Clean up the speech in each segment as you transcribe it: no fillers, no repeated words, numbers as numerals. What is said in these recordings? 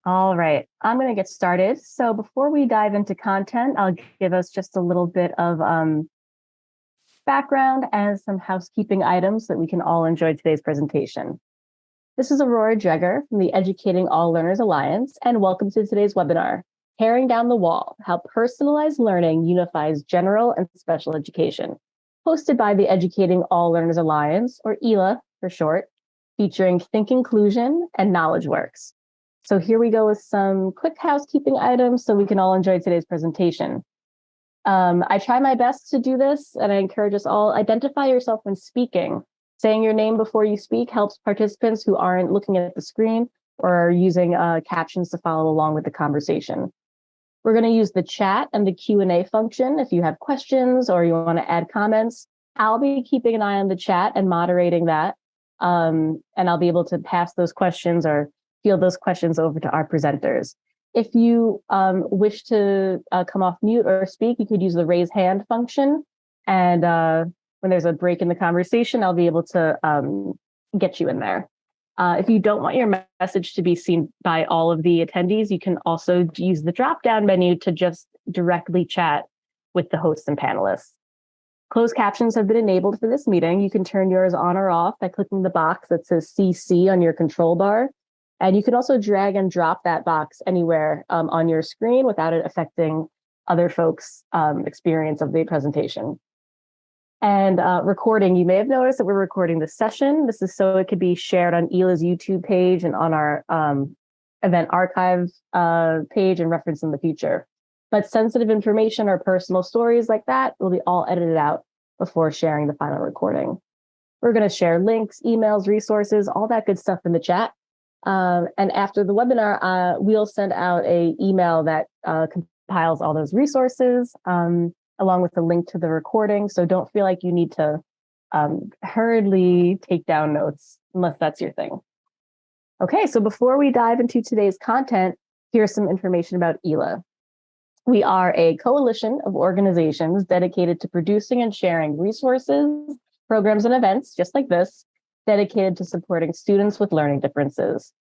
All right, I'm going to get started. So before we dive into content, I'll give us just a little bit of background and some housekeeping items so that we can all enjoy today's presentation. This is Aurora Dreger from the Educating All Learners Alliance, and welcome to today's webinar, Tearing Down the Wall, How Personalized Learning Unifies General and Special Education, hosted by the Educating All Learners Alliance, or ELA for short, featuring Think Inclusion and KnowledgeWorks. So here we go with some quick housekeeping items so we can all enjoy today's presentation. I try my best to do this, and I encourage us all, identify yourself when speaking. Saying your name before you speak helps participants who aren't looking at the screen or are using captions to follow along with the conversation. We're going to use the chat and the Q&A function if you have questions or you want to add comments. I'll be keeping an eye on the chat and moderating that, and I'll be able to pass those questions or field those questions over to our presenters. If you wish to come off mute or speak, you could use the raise hand function. And when there's a break in the conversation, I'll be able to get you in there. If you don't want your message to be seen by all of the attendees, you can also use the drop-down menu to just directly chat with the hosts and panelists. Closed captions have been enabled for this meeting. You can turn yours on or off by clicking the box that says CC on your control bar. And you can also drag and drop that box anywhere on your screen without it affecting other folks' experience of the presentation. And recording, you may have noticed that we're recording this session. This is so it could be shared on ELA's YouTube page and on our event archive page and referenced in the future. But sensitive information or personal stories like that will be all edited out before sharing the final recording. We're going to share links, emails, resources, all that good stuff in the chat. And after the webinar, we'll send out an email that compiles all those resources along with the link to the recording. So don't feel like you need to hurriedly take down notes unless that's your thing. Okay, so before we dive into today's content, here's some information about ELA. We are a coalition of organizations dedicated to producing and sharing resources, programs, and events just like this, dedicated to supporting students with learning differences.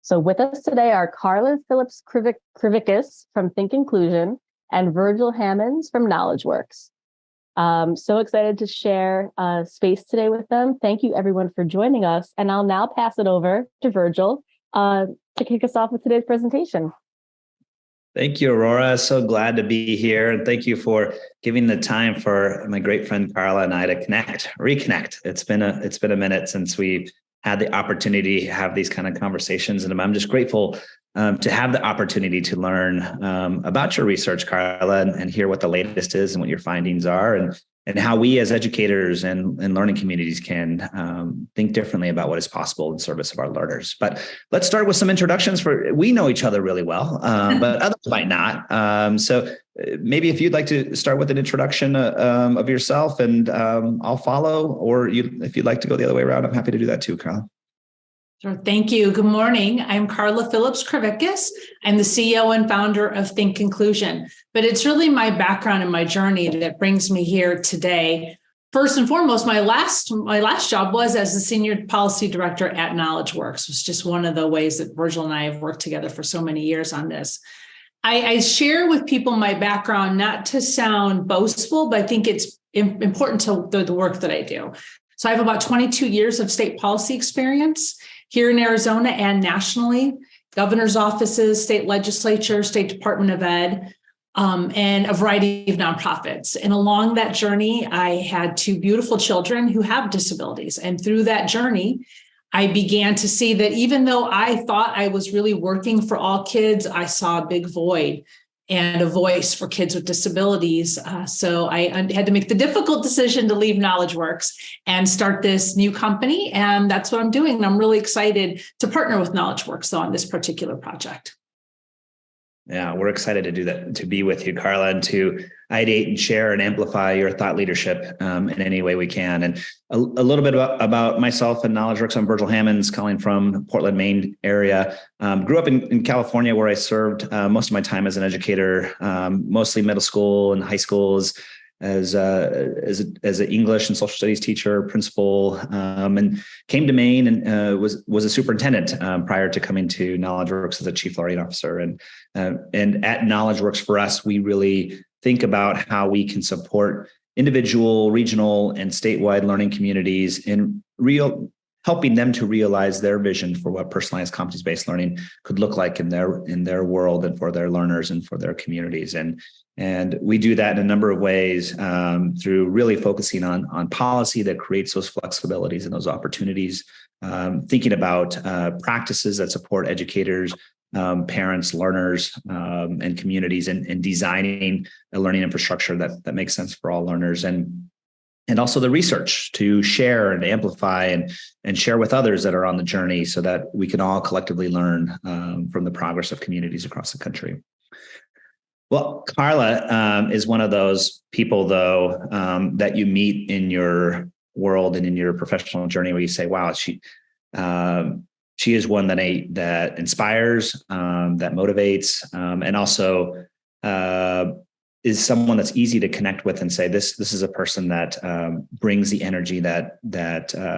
So with us today are Karla Phillips-Krivickas from Think Inclusion and Virgel Hammonds from KnowledgeWorks. So excited to share space today with them. Thank you everyone for joining us. And I'll now pass it over to Virgil to kick us off with today's presentation. Thank you, Aurora. So glad to be here. And thank you for giving the time for my great friend Karla and I to reconnect. It's been a minute since we had the opportunity to have these kind of conversations. And I'm just grateful to have the opportunity to learn about your research, Karla, and hear what the latest is and what your findings are, and how we as educators and learning communities can think differently about what is possible in service of our learners. But let's start with some introductions. We know each other really well, but others might not. So maybe if you'd like to start with an introduction of yourself, and I'll follow, or if you'd like to go the other way around, I'm happy to do that too, Karla. Sure. Thank you. Good morning. I'm Karla Phillips-Krivickas. I'm the CEO and founder of Think Inclusion, but it's really my background and my journey that brings me here today. First and foremost, my last job was as the senior policy director at KnowledgeWorks. It was just one of the ways that Virgil and I have worked together for so many years on this. I share with people my background, not to sound boastful, but I think it's important to the work that I do. So I have about 22 years of state policy experience here in Arizona and nationally, governor's offices, state legislature, state Department of Ed, and a variety of nonprofits. And along that journey, I had two beautiful children who have disabilities. And through that journey, I began to see that even though I thought I was really working for all kids, I saw a big void and a voice for kids with disabilities. So I had to make the difficult decision to leave KnowledgeWorks and start this new company. And that's what I'm doing. And I'm really excited to partner with KnowledgeWorks on this particular project. Yeah, we're excited to do that, to be with you, Karla, and to ideate and share and amplify your thought leadership in any way we can. And a little bit about myself and KnowledgeWorks. I'm Virgel Hammonds, calling from Portland, Maine area. Grew up in California, where I served most of my time as an educator, mostly middle school and high schools. as an English and social studies teacher, principal, and came to Maine and was a superintendent prior to coming to KnowledgeWorks as a chief learning officer. And at KnowledgeWorks, for us, we really think about how we can support individual, regional, and statewide learning communities in helping them to realize their vision for what personalized competency-based learning could look like in their world and for their learners and for their communities. And we do that in a number of ways through really focusing on policy that creates those flexibilities and those opportunities, thinking about practices that support educators, parents, learners, and communities, and designing a learning infrastructure that makes sense for all learners, and also the research to share and amplify and share with others that are on the journey so that we can all collectively learn from the progress of communities across the country. Well, Karla is one of those people, though, that you meet in your world and in your professional journey where you say, wow, she is one that inspires, that motivates, and also is someone that's easy to connect with and say, this is a person that brings the energy that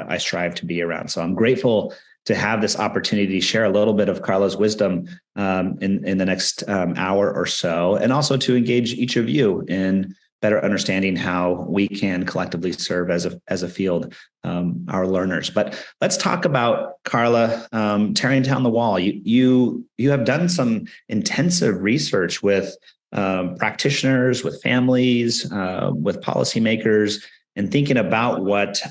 I strive to be around. So I'm grateful to have this opportunity to share a little bit of Karla's wisdom in the next hour or so, and also to engage each of you in better understanding how we can collectively serve as a field, our learners. But let's talk about, Karla, tearing down the wall. You have done some intensive research with practitioners, with families, with policymakers, and thinking about what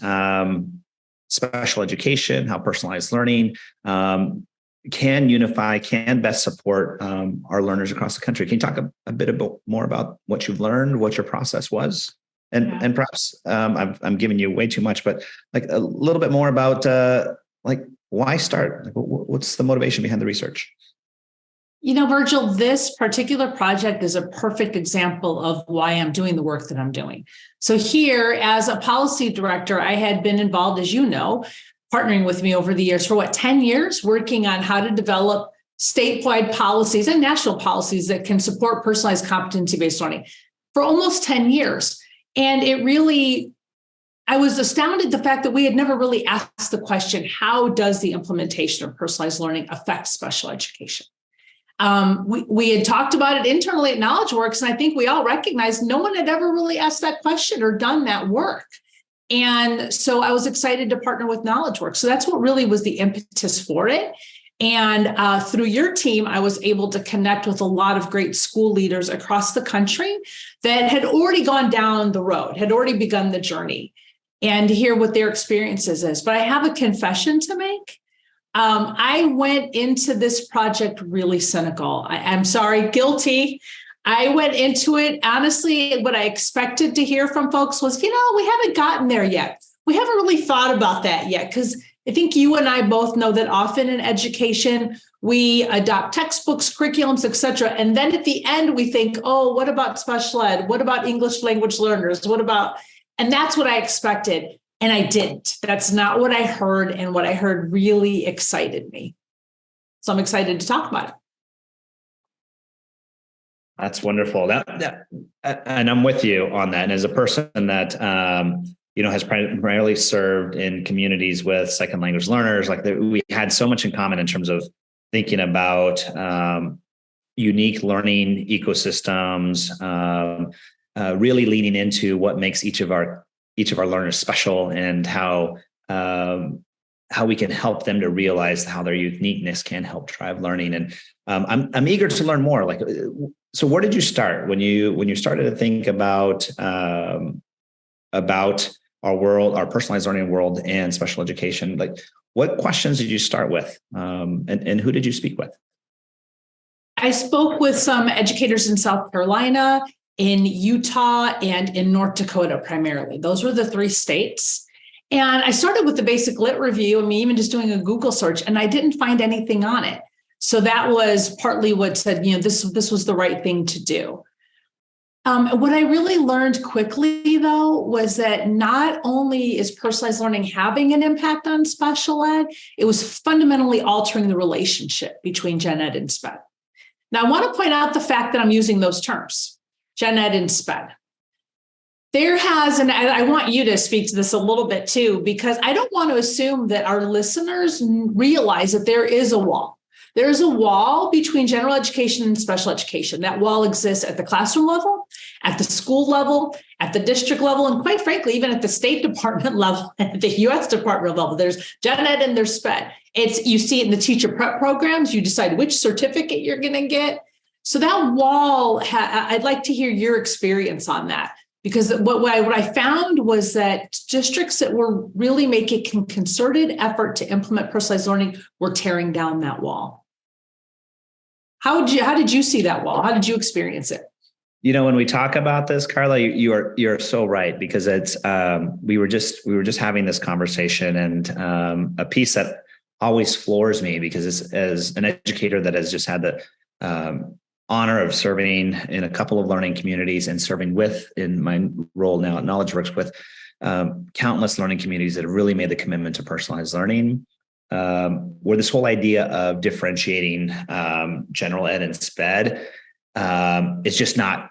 special education, how personalized learning can unify, can best support our learners across the country. Can you talk a bit more about what you've learned, what your process was? And perhaps I'm giving you way too much, but like a little bit more about why start? Like, what's the motivation behind the research? You know, Virgil, this particular project is a perfect example of why I'm doing the work that I'm doing. So here, as a policy director, I had been involved, as you know, partnering with me over the years for 10 years, working on how to develop statewide policies and national policies that can support personalized competency-based learning for almost 10 years. And I was astounded the fact that we had never really asked the question, how does the implementation of personalized learning affect special education? We had talked about it internally at KnowledgeWorks, and I think we all recognized no one had ever really asked that question or done that work. And so I was excited to partner with KnowledgeWorks. So that's what really was the impetus for it. And through your team, I was able to connect with a lot of great school leaders across the country that had already gone down the road, had already begun the journey, and to hear what their experiences is. But I have a confession to make. I went into this project really cynical. I'm sorry, guilty. I went into it, honestly, what I expected to hear from folks was, we haven't gotten there yet. We haven't really thought about that yet, because I think you and I both know that often in education, we adopt textbooks, curriculums, et cetera. And then at the end, we think, oh, what about special ed? What about English language learners? And that's what I expected. And I didn't. That's not what I heard. And what I heard really excited me. So I'm excited to talk about it. That's wonderful. And I'm with you on that. And as a person that, has primarily served in communities with second language learners, we had so much in common in terms of thinking about unique learning ecosystems, really leaning into what makes each of our learners special, and how we can help them to realize how their uniqueness can help drive learning. And I'm eager to learn more. So where did you start when you started to think about our world, our personalized learning world, and special education? What questions did you start with, and who did you speak with? I spoke with some educators in South Carolina, in Utah, and in North Dakota primarily. Those were the 3 states. And I started with the basic lit review, even just doing a Google search, and I didn't find anything on it. So that was partly what said, this was the right thing to do. What I really learned quickly, though, was that not only is personalized learning having an impact on special ed, it was fundamentally altering the relationship between gen ed and sped. Now, I want to point out the fact that I'm using those terms, gen ed and sped. There has, and I want you to speak to this a little bit too, because I don't want to assume that our listeners realize that there is a wall. There is a wall between general education and special education. That wall exists at the classroom level, at the school level, at the district level, and quite frankly, even at the State Department level, at the U.S. Department level. There's gen ed and there's SPED. You see it in the teacher prep programs. You decide which certificate you're going to get. So that wall, I'd like to hear your experience on that. Because what I found was that districts that were really making a concerted effort to implement personalized learning were tearing down that wall. How did you see that wall? How did you experience it? When we talk about this, Karla, you're so right, because it's we were just having this conversation, and a piece that always floors me, because it's, as an educator that has just had the honor of serving in a couple of learning communities and serving in my role now at KnowledgeWorks with countless learning communities that have really made the commitment to personalized learning, where this whole idea of differentiating general ed and SPED it's just not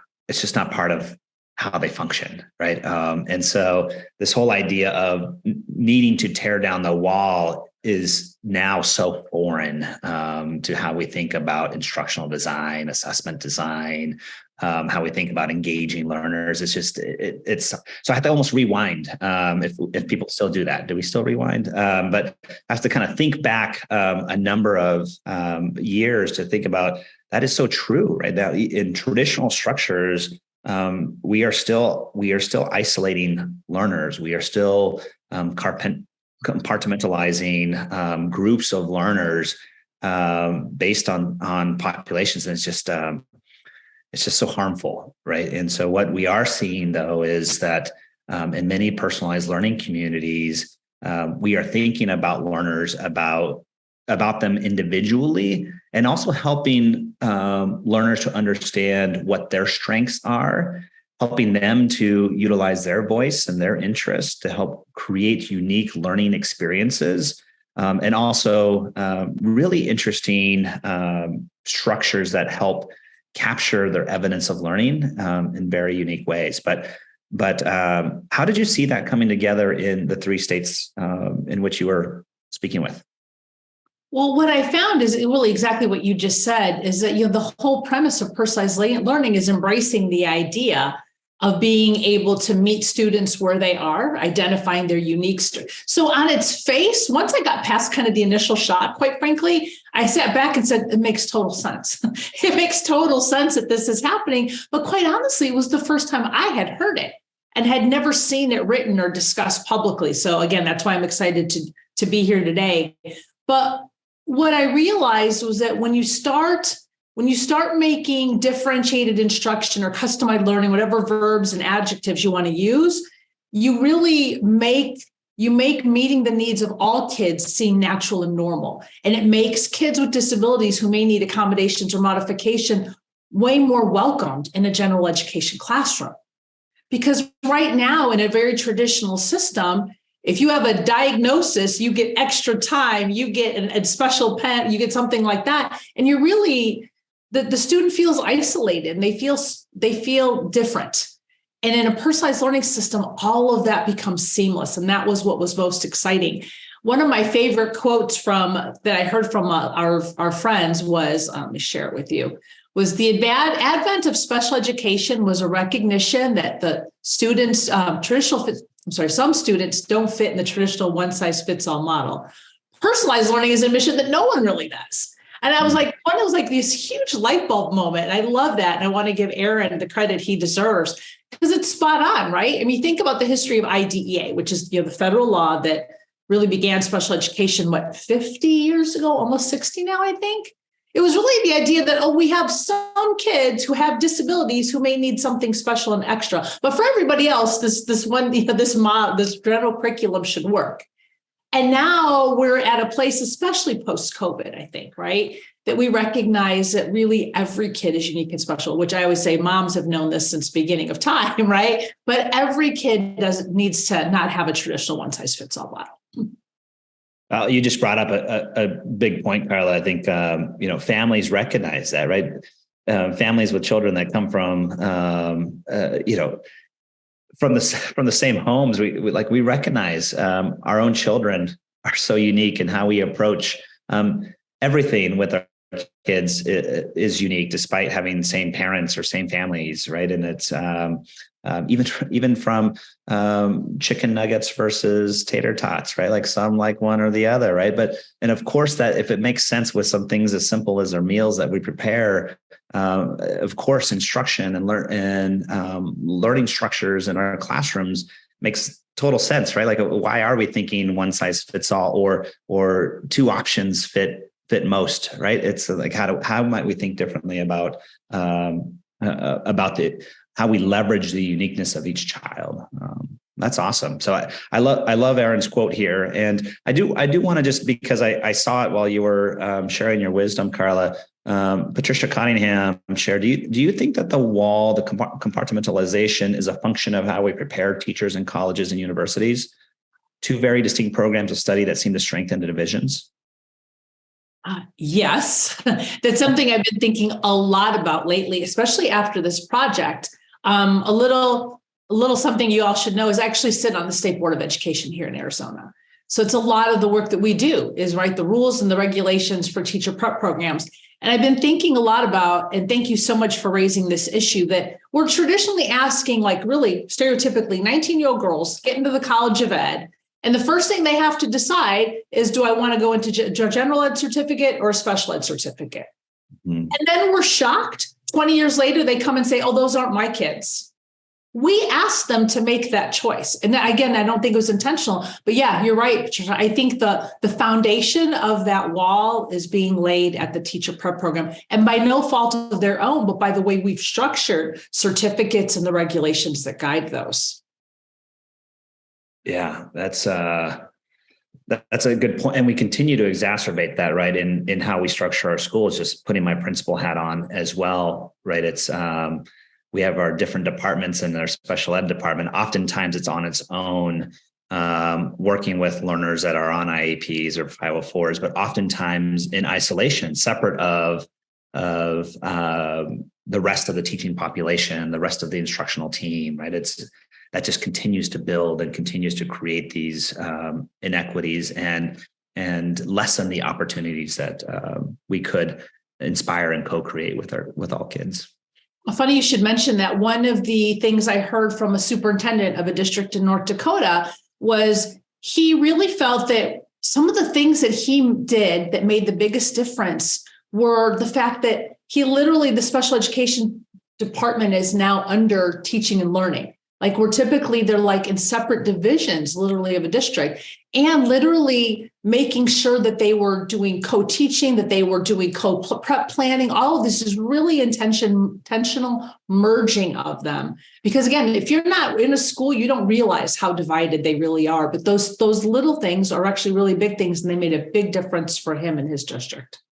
part of how they function, right? And so this whole idea of needing to tear down the wall is now so foreign to how we think about instructional design, assessment design, how we think about engaging learners. It's just, so I have to almost rewind if people still do that. Do we still rewind? But I have to kind of think back a number of years to think about that is so true, right? That in traditional structures, we are still isolating learners. We are still compartmentalizing groups of learners based on populations, and it's just so harmful, right? And so what we are seeing, though, is that in many personalized learning communities, we are thinking about learners, about them individually, and also helping learners to understand what their strengths are, helping them to utilize their voice and their interests to help create unique learning experiences, and also really interesting structures that help capture their evidence of learning in very unique ways. But how did you see that coming together in the 3 states in which you were speaking with? Well, what I found is really exactly what you just said, is that the whole premise of personalized learning is embracing the idea of being able to meet students where they are, identifying their unique strengths. So on its face, once I got past kind of the initial shock, quite frankly, I sat back and said, it makes total sense. It makes total sense that this is happening. But quite honestly, it was the first time I had heard it and had never seen it written or discussed publicly. So again, that's why I'm excited to be here today. But what I realized was that when you start making differentiated instruction or customized learning, whatever verbs and adjectives you want to use, you really make meeting the needs of all kids seem natural and normal. And it makes kids with disabilities who may need accommodations or modification way more welcomed in a general education classroom. Because right now, in a very traditional system, if you have a diagnosis, you get extra time, you get a special pen, you get something like that. And you're really, the student feels isolated and they feel different. And in a personalized learning system, all of that becomes seamless. And that was what was most exciting. One of my favorite quotes that I heard from our friends was, let me share it with you, was the advent of special education was a recognition that the students, some students don't fit in the traditional one-size-fits-all model. Personalized learning is a mission that no one really does. And I was like, it was like this huge light bulb moment. And I love that. And I want to give Aaron the credit he deserves because it's spot on, right? I mean, think about the history of IDEA, which is the federal law that really began special education, 50 years ago, almost 60 now, I think. It was really the idea that, we have some kids who have disabilities who may need something special and extra, but for everybody else, this general curriculum should work. And now we're at a place, especially post-COVID, I think, right, that we recognize that really every kid is unique and special, which I always say moms have known this since the beginning of time, right? But every kid needs to not have a traditional one-size-fits-all model. You just brought up a big point, Karla. I think, families recognize that, right? Families with children that come from, from the same homes, we recognize our own children are so unique, and how we approach everything with our kids is unique, despite having the same parents or same families, right? And it's even from chicken nuggets versus tater tots, right? Like some like one or the other, right? And of course, that if it makes sense with some things as simple as our meals that we prepare, of course, instruction and learning structures in our classrooms makes total sense, right? Like, why are we thinking one size fits all, or two options fit most, right? It's like, how might we think differently about how we leverage the uniqueness of each child? That's awesome. So I love Aaron's quote here, and I do want to, just because I saw it while you were sharing your wisdom, Karla. Patricia Cunningham shared. Do you think that the wall, the compartmentalization, is a function of how we prepare teachers in colleges and universities? Two very distinct programs of study that seem to strengthen the divisions. Yes, that's something I've been thinking a lot about lately, especially after this project. A little something you all should know is I actually sit on the State Board of Education here in Arizona. So it's a lot of the work that we do is write the rules and the regulations for teacher prep programs. And I've been thinking a lot about, and thank you so much for raising this issue, that we're traditionally asking, like really stereotypically, 19-year-old girls get into the College of Ed. And the first thing they have to decide is, do I want to go into a general ed certificate or a special ed certificate? Mm-hmm. And then we're shocked. 20 years later, they come and say, oh, those aren't my kids. We asked them to make that choice. And again, I don't think it was intentional, but yeah, you're right, Patricia. I think the foundation of that wall is being laid at the teacher prep program, and by no fault of their own, but by the way we've structured certificates and the regulations that guide those. Yeah, that's a good point. And we continue to exacerbate that, right? In how we structure our schools, just putting my principal hat on as well, right? It's, we have our different departments in our special ed department. Oftentimes it's on its own, working with learners that are on IEPs or 504s, but oftentimes in isolation, separate of the rest of the teaching population, the rest of the instructional team, right? That just continues to build and continues to create these inequities and lessen the opportunities that we could inspire and co-create with all kids. Funny you should mention that. One of the things I heard from a superintendent of a district in North Dakota was he really felt that some of the things that he did that made the biggest difference were the fact that the special education department is now under teaching and learning. Like they're like in separate divisions, literally, of a district, and literally making sure that they were doing co-teaching, that they were doing co-prep planning. All of this is really intentional merging of them. Because again, if you're not in a school, you don't realize how divided they really are. But those little things are actually really big things, and they made a big difference for him and his district.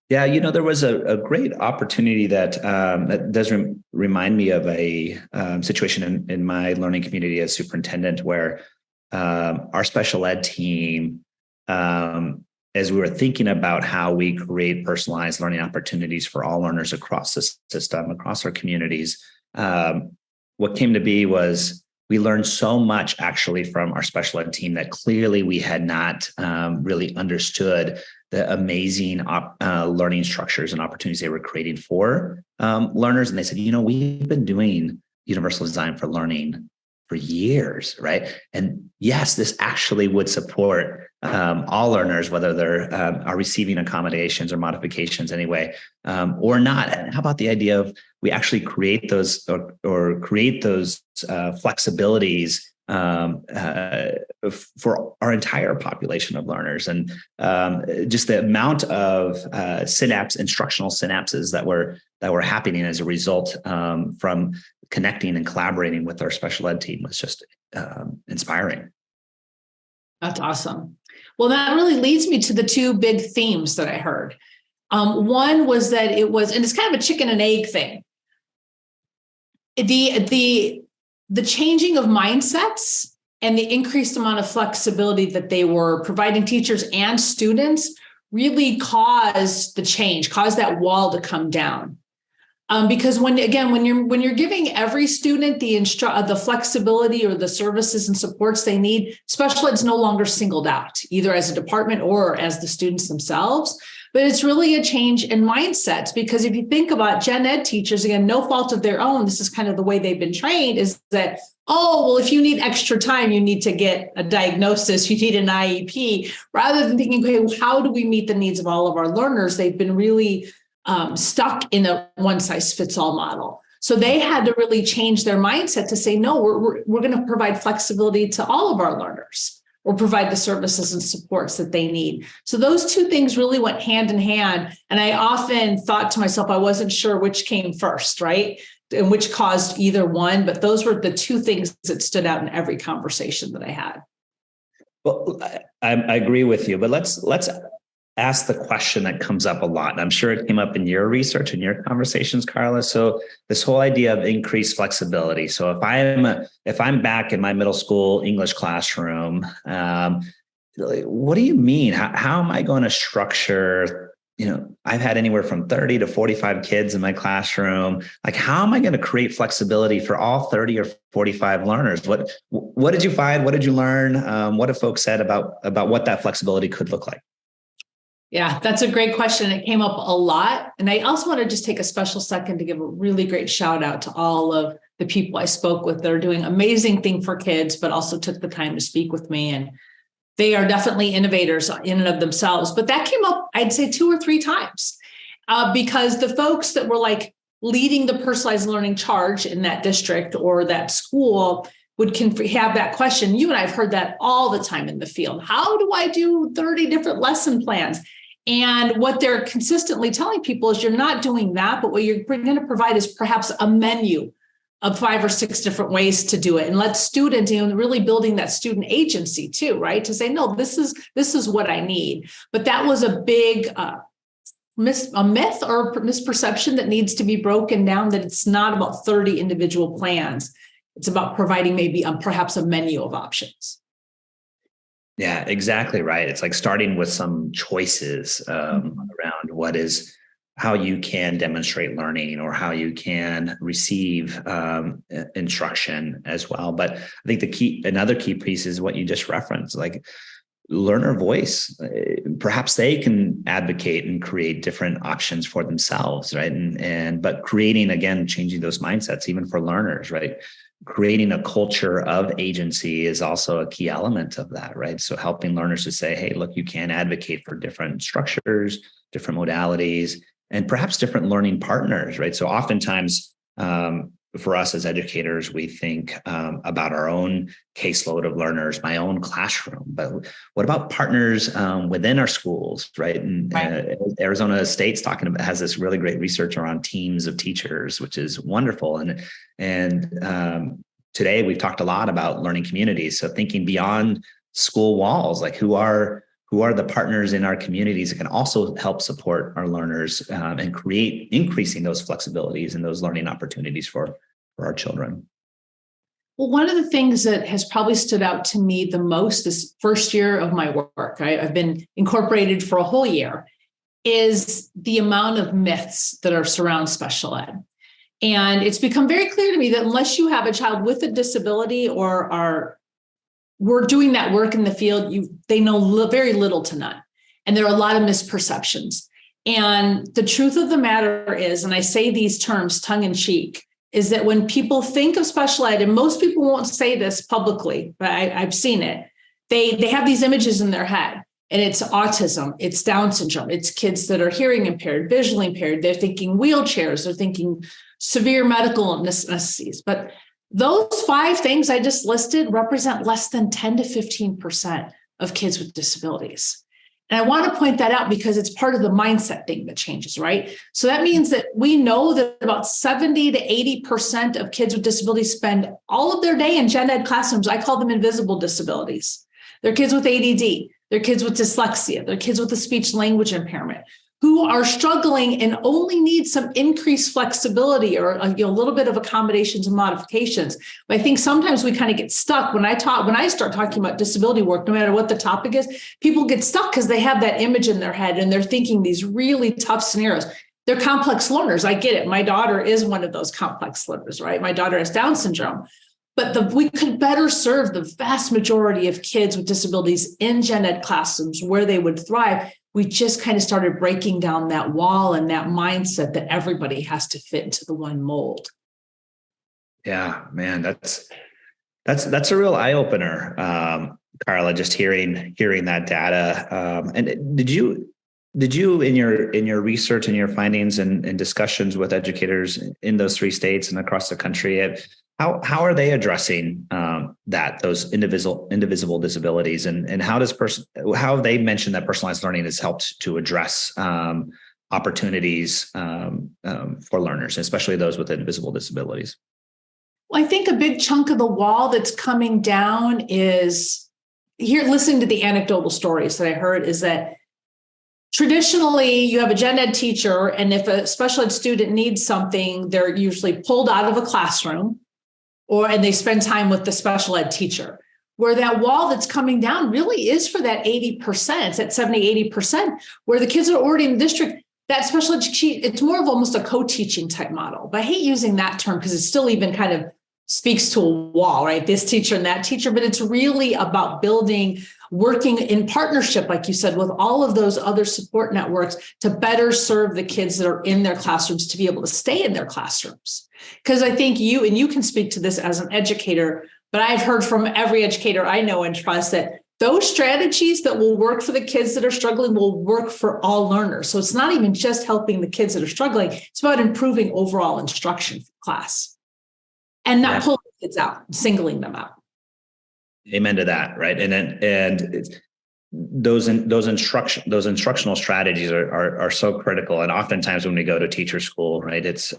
Yeah, there was a great opportunity that does remind me of a situation in my learning community as superintendent, where our special ed team, as we were thinking about how we create personalized learning opportunities for all learners across the system, across our communities, what came to be was we learned so much actually from our special ed team that clearly we had not really understood the amazing learning structures and opportunities they were creating for learners. And they said, we've been doing universal design for learning for years, right? And yes, this actually would support all learners, whether they're are receiving accommodations or modifications anyway, or not. And how about the idea of we actually create those or create those flexibilities for our entire population of learners, and just the amount of instructional synapses that were happening as a result from connecting and collaborating with our special ed team was just inspiring. That's awesome. Well, that really leads me to the two big themes that I heard. One was that and it's kind of a chicken and egg thing. The changing of mindsets and the increased amount of flexibility that they were providing teachers and students really caused that wall to come down. Because when you're giving every student the flexibility or the services and supports they need, special ed's no longer singled out, either as a department or as the students themselves. But it's really a change in mindsets, because if you think about gen ed teachers, again, no fault of their own, this is kind of the way they've been trained, is that, oh, well, if you need extra time, you need to get a diagnosis, you need an IEP, rather than thinking, okay, well, how do we meet the needs of all of our learners? They've been really stuck in a one-size-fits-all model. So they had to really change their mindset to say, no, we're going to provide flexibility to all of our learners, or provide the services and supports that they need. So those two things really went hand in hand. And I often thought to myself, I wasn't sure which came first, right? And which caused either one, but those were the two things that stood out in every conversation that I had. Well, I agree with you, but let's ask the question that comes up a lot. And I'm sure it came up in your research and your conversations, Karla. So this whole idea of increased flexibility. So if I'm back in my middle school English classroom, what do you mean? How am I going to structure? I've had anywhere from 30 to 45 kids in my classroom. Like, how am I going to create flexibility for all 30 or 45 learners? What did you find? What did you learn? What have folks said about what that flexibility could look like? Yeah, that's a great question. It came up a lot. And I also want to just take a special second to give a really great shout out to all of the people I spoke with that are doing amazing thing for kids, but also took the time to speak with me. And they are definitely innovators in and of themselves. But that came up, I'd say 2 or 3 times, because the folks that were like leading the personalized learning charge in that district or that school would have that question. You and I have heard that all the time in the field. How do I do 30 different lesson plans? And what they're consistently telling people is you're not doing that, but what you're going to provide is perhaps a menu of 5 or 6 different ways to do it. And let students, really building that student agency too, right? To say, no, this is what I need. But that was a big a myth or misperception that needs to be broken down, that it's not about 30 individual plans. It's about providing maybe perhaps a menu of options. Yeah, exactly right. It's like starting with some choices around how you can demonstrate learning or how you can receive instruction as well. But I think another key piece is what you just referenced, like learner voice. Perhaps they can advocate and create different options for themselves, right? But creating, again, changing those mindsets, even for learners, right? Creating a culture of agency is also a key element of that, right? So helping learners to say, hey, look, you can advocate for different structures, different modalities, and perhaps different learning partners, right? So oftentimes for us as educators, we think about our own caseload of learners, my own classroom, but what about partners within our schools, right? And Arizona State's has this really great research around teams of teachers, which is wonderful. And today we've talked a lot about learning communities. So thinking beyond school walls, like who are the partners in our communities that can also help support our learners and increasing those flexibilities and those learning opportunities for our children. Well, one of the things that has probably stood out to me the most this first year of my work, I've been incorporated for a whole year, is the amount of myths that are surround special ed. And it's become very clear to me that unless you have a child with a disability or we're doing that work in the field, they know very little to none. And there are a lot of misperceptions. And the truth of the matter is, and I say these terms tongue in cheek, is that when people think of special ed, and most people won't say this publicly, but I've seen it, they have these images in their head. And it's autism, it's Down syndrome, it's kids that are hearing impaired, visually impaired. They're thinking wheelchairs, they're thinking severe medical necessities. But those 5 things I just listed represent less than 10 to 15% of kids with disabilities. And I want to point that out because it's part of the mindset thing that changes, right? So that means that we know that about 70 to 80% of kids with disabilities spend all of their day in gen ed classrooms. I call them invisible disabilities. They're kids with ADD, they're kids with dyslexia, they're kids with a speech language impairment who are struggling and only need some increased flexibility or a little bit of accommodations and modifications. But I think sometimes we kind of get stuck when I start talking about disability work, no matter what the topic is, people get stuck because they have that image in their head and they're thinking these really tough scenarios. they're complex learners. I get it. My daughter is one of those complex learners, right? My daughter has Down syndrome. But we could better serve the vast majority of kids with disabilities in gen ed classrooms where they would thrive. We just kind of started breaking down that wall and that mindset that everybody has to fit into the one mold. Yeah, man, that's a real eye opener, Karla. Just hearing that data. And did you in your research and your findings and discussions with educators in those 3 states and across the country, how are they addressing those indivisible disabilities, and how have they mentioned that personalized learning has helped to address opportunities for learners, especially those with invisible disabilities? Well, I think a big chunk of the wall that's coming down is here, listening to the anecdotal stories that I heard, is that traditionally you have a gen ed teacher, and if a special ed student needs something, they're usually pulled out of a classroom and they spend time with the special ed teacher. Where that wall that's coming down really is for that 80%, that 70, 80%, where the kids are already in the district. That special education, it's more of almost a co-teaching type model. But I hate using that term because it still even kind of speaks to a wall, right? This teacher and that teacher, but it's really about working in partnership, like you said, with all of those other support networks to better serve the kids that are in their classrooms to be able to stay in their classrooms. Because I think you can speak to this as an educator, but I've heard from every educator I know and trust that those strategies that will work for the kids that are struggling will work for all learners. So it's not even just helping the kids that are struggling. It's about improving overall instruction for class and not pulling kids out, singling them out. Amen to that, right? And those instructional strategies are so critical. And oftentimes when we go to teacher school, right, it's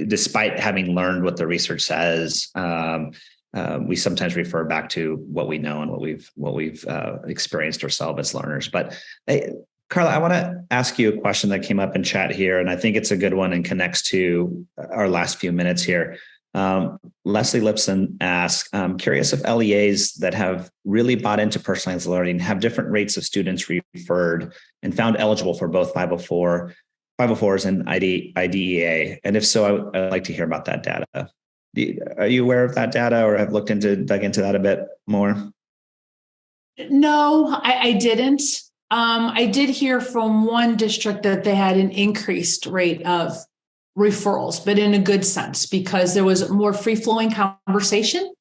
despite having learned what the research says, we sometimes refer back to what we know and what we've experienced ourselves as learners. But Karla, I want to ask you a question that came up in chat here, and I think it's a good one and connects to our last few minutes here. Leslie Lipson asks, I'm curious if LEAs that have really bought into personalized learning have different rates of students referred and found eligible for both 504s and IDEA. And if so, I'd like to hear about that data. Are you aware of that data or have dug into that a bit more? No, I didn't. I did hear from one district that they had an increased rate of referrals, but in a good sense, because there was more free-flowing conversation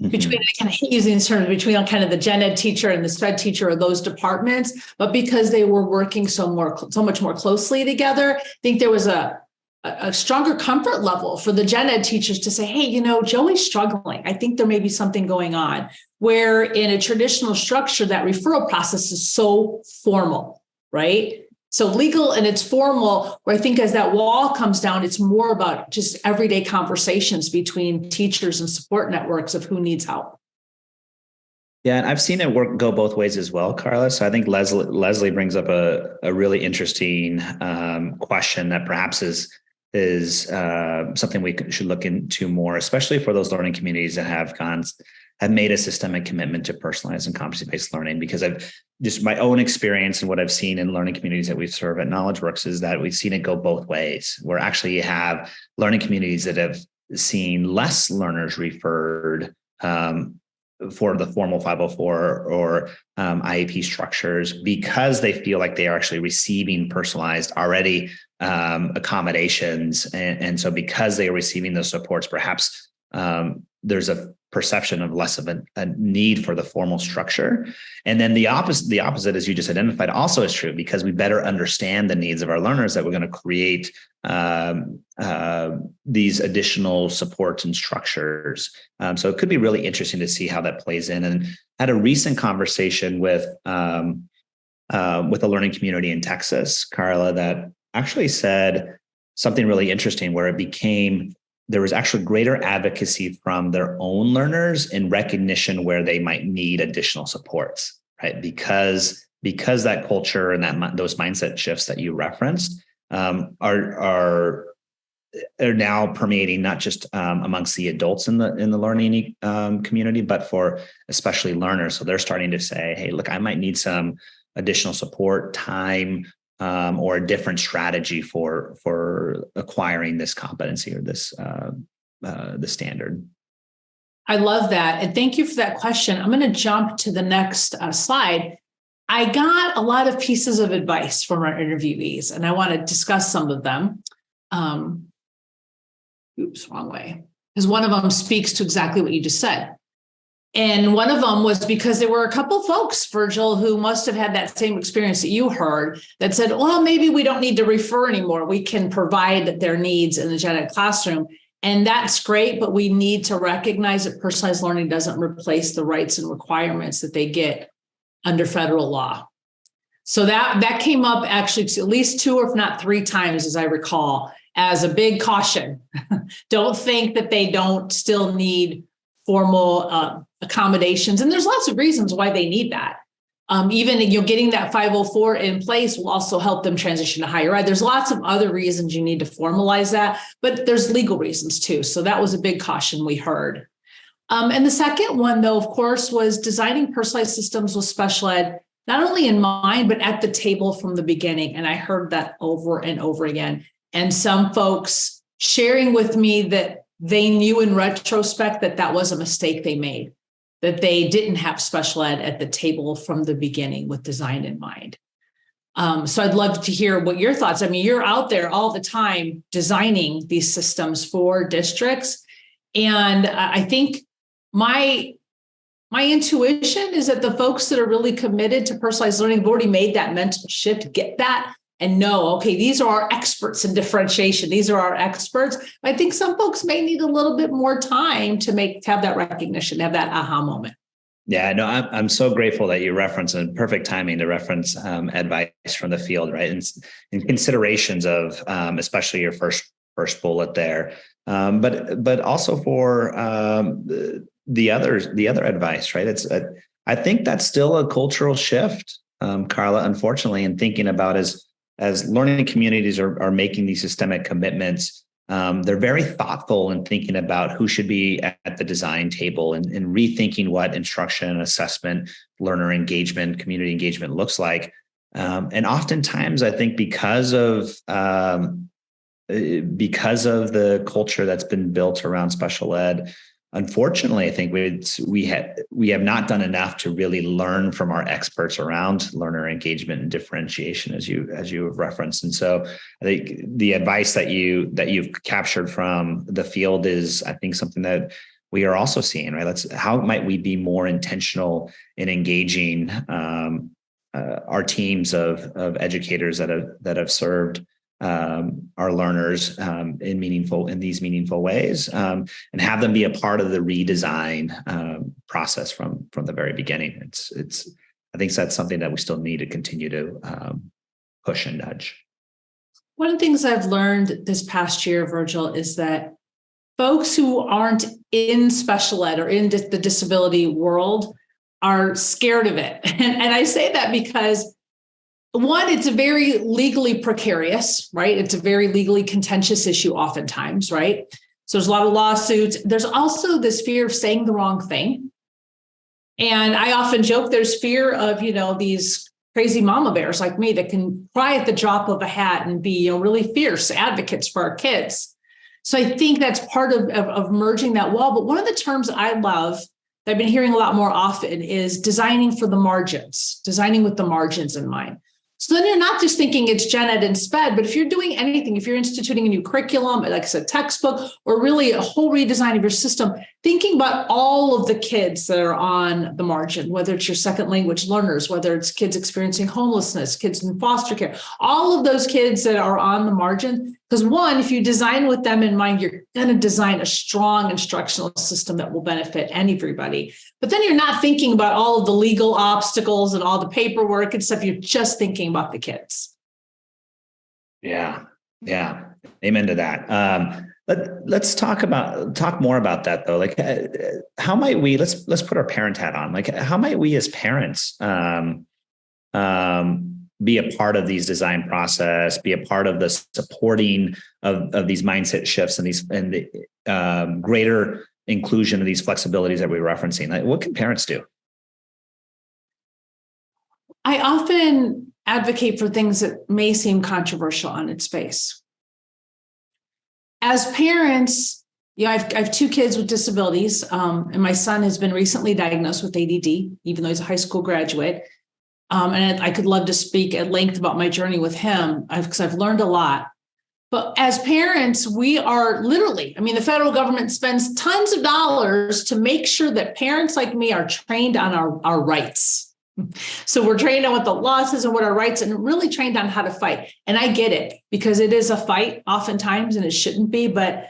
between, I kind of hate using these terms, between kind of the gen ed teacher and the sped teacher or those departments, but because they were working so much more closely together, I think there was a stronger comfort level for the gen ed teachers to say, hey, Joey's struggling. I think there may be something going on. Where in a traditional structure, that referral process is so formal, right? So legal and it's formal, where I think as that wall comes down, it's more about just everyday conversations between teachers and support networks of who needs help. Yeah, and I've seen it go both ways as well, Karla. So I think Leslie brings up a really interesting question that perhaps is something we should look into more, especially for those learning communities that have made a systemic commitment to personalized and competency-based learning. Because I've just my own experience and what I've seen in learning communities that we serve at KnowledgeWorks is that we've seen it go both ways, where actually you have learning communities that have seen less learners referred for the formal 504 or IEP structures because they feel like they are actually receiving personalized already accommodations. And so because they are receiving those supports, perhaps there's a perception of less of a need for the formal structure. And then the opposite, as you just identified, also is true, because we better understand the needs of our learners, that we're going to create these additional supports and structures. So it could be really interesting to see how that plays in. And I had a recent conversation with a learning community in Texas, Karla, that actually said something really interesting, where there was actually greater advocacy from their own learners in recognition where they might need additional supports, right? Because that culture and those mindset shifts that you referenced are now permeating not just amongst the adults in the learning community, but for especially learners. So they're starting to say, hey, look, I might need some additional support, time, or a different strategy for acquiring this competency or this the standard. I love that. And thank you for that question. I'm going to jump to the next slide. I got a lot of pieces of advice from our interviewees, and I want to discuss some of them. Wrong way. Because one of them speaks to exactly what you just said. And one of them was because there were a couple of folks, Virgil, who must have had that same experience that you heard that said, well, maybe we don't need to refer anymore. We can provide their needs in the gen ed classroom. And that's great, but we need to recognize that personalized learning doesn't replace the rights and requirements that they get under federal law. So that came up actually at least 2 or if not 3 times, as I recall, as a big caution. Don't think that they don't still need formal accommodations. And there's lots of reasons why they need that. Even getting that 504 in place will also help them transition to higher ed. There's lots of other reasons you need to formalize that, but there's legal reasons too. So that was a big caution we heard. And the second one, though, of course, was designing personalized systems with special ed, not only in mind, but at the table from the beginning. And I heard that over and over again. And some folks sharing with me that they knew in retrospect that that was a mistake they made, that they didn't have special ed at the table from the beginning with design in mind. So I'd love to hear what your thoughts. I mean, you're out there all the time designing these systems for districts. And I think my intuition is that the folks that are really committed to personalized learning have already made that mental shift, get that, and know, okay, these are our experts in differentiation. These are our experts. I think some folks may need a little bit more time to have that recognition, have that aha moment. Yeah, no, I'm so grateful that you reference, and perfect timing to reference advice from the field, right? And considerations of especially your first bullet there, but also for the other advice, right? I think that's still a cultural shift, Karla, unfortunately, in thinking about as learning communities are making these systemic commitments. They're very thoughtful in thinking about who should be at the design table and rethinking what instruction, assessment, learner engagement, community engagement looks like. And oftentimes, I think because of the culture that's been built around special ed, unfortunately, I think we have not done enough to really learn from our experts around learner engagement and differentiation, as you have referenced. And so, I think the advice that you've captured from the field is, I think, something that we are also seeing. Right? How might we be more intentional in engaging our teams of educators that have served our learners in these meaningful ways, and have them be a part of the redesign process from the very beginning. I think that's something that we still need to continue to push and nudge. One of the things I've learned this past year, Virgil, is that folks who aren't in special ed or in the disability world are scared of it. And I say that because, one, it's a very legally precarious, right? It's a very legally contentious issue oftentimes, right? So there's a lot of lawsuits. There's also this fear of saying the wrong thing. And I often joke there's fear of, these crazy mama bears like me that can cry at the drop of a hat and be, really fierce advocates for our kids. So I think that's part of merging that wall. But one of the terms I love that I've been hearing a lot more often is designing for the margins, designing with the margins in mind. So then you're not just thinking it's gen ed and sped, but if you're doing anything, if you're instituting a new curriculum, like I said, textbook, or really a whole redesign of your system, thinking about all of the kids that are on the margin, whether it's your second language learners, whether it's kids experiencing homelessness, kids in foster care, all of those kids that are on the margin. Because one, if you design with them in mind, you're going to design a strong instructional system that will benefit everybody. But then you're not thinking about all of the legal obstacles and all the paperwork and stuff. You're just thinking about the kids. Yeah. Amen to that. Let's talk more about that though. Like, how might we, let's put our parent hat on. Like, how might we as parents be a part of these design process, be a part of the supporting of these mindset shifts and the greater inclusion of these flexibilities that we're referencing? Like, what can parents do? I often advocate for things that may seem controversial on its face. As parents, I have 2 kids with disabilities, and my son has been recently diagnosed with ADD, even though he's a high school graduate. And I could love to speak at length about my journey with him because I've learned a lot. But as parents, we are literally, the federal government spends tons of dollars to make sure that parents like me are trained on our rights. So we're trained on what the law says and what our rights, and really trained on how to fight. And I get it, because it is a fight oftentimes, and it shouldn't be. But